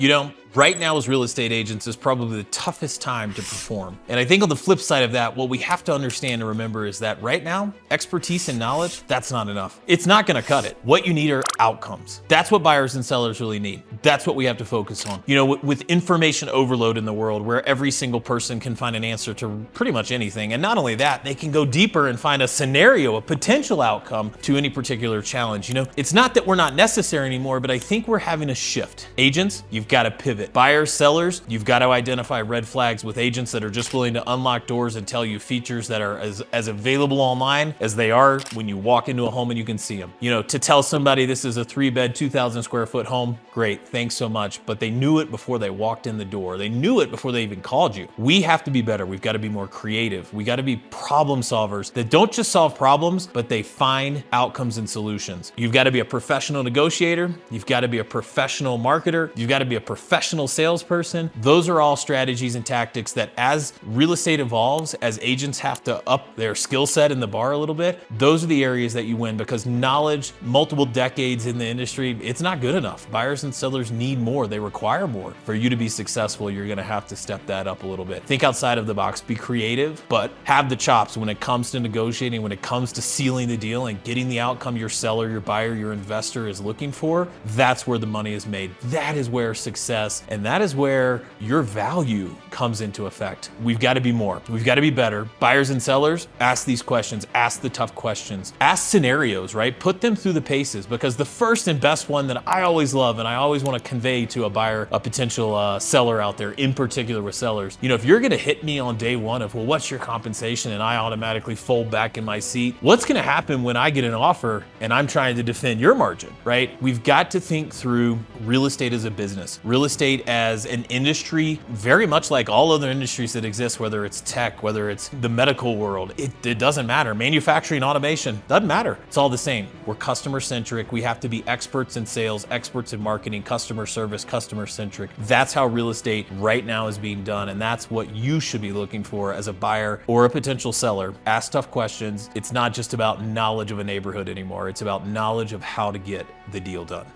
You know, right now as real estate agents is probably the toughest time to perform. And I think on the flip side of that, what we have to understand and remember is that right now, expertise and knowledge, that's not enough. It's not gonna cut it. What you need are outcomes. That's what buyers and sellers really need. That's what we have to focus on. You know, with information overload in the world where every single person can find an answer to pretty much anything. And not only that, they can go deeper and find a scenario, a potential outcome to any particular challenge. You know, it's not that we're not necessary anymore, but I think we're having a shift. Agents, you've got to pivot. Buyers, sellers, you've got to identify red flags with agents that are just willing to unlock doors and tell you features that are as available online as they are when you walk into a home and you can see them. You know, to tell somebody this is a 3-bed, 2,000 square foot home, great, thanks so much. But they knew it before they walked in the door. They knew it before they even called you. We have to be better. We've got to be more creative. We got to be problem solvers that don't just solve problems, but they find outcomes and solutions. You've got to be a professional negotiator. You've got to be a professional marketer. You've got to be a professional salesperson. Those are all strategies and tactics that as real estate evolves, as agents have to up their skill set in the bar a little bit, those are the areas that you win because knowledge, multiple decades in the industry, it's not good enough. Buyers and sellers need more. They require more. For you to be successful, you're going to have to step that up a little bit. Think outside of the box, be creative, but have the chops when it comes to negotiating, when it comes to sealing the deal and getting the outcome your seller, your buyer, your investor is looking for. That's where the money is made. That is where success and that is where your value comes into effect. We've got to be more. We've got to be better. Buyers and sellers, ask these questions, ask the tough questions, ask scenarios, right? Put them through the paces because the first and best one that I always love and I always want to convey to a buyer, a potential seller out there, in particular with sellers, you know, if you're going to hit me on day one of, well, what's your compensation? And I automatically fold back in my seat. What's going to happen when I get an offer and I'm trying to defend your margin, right? We've got to think through real estate as a business, real estate as an industry, very much like all other industries that exist, whether it's tech, whether it's the medical world, it doesn't matter. Manufacturing, automation, doesn't matter. It's all the same. We're customer centric. We have to be experts in sales, experts in marketing, customer service, customer centric. That's how real estate right now is being done. And that's what you should be looking for as a buyer or a potential seller. Ask tough questions. It's not just about knowledge of a neighborhood anymore. It's about knowledge of how to get the deal done.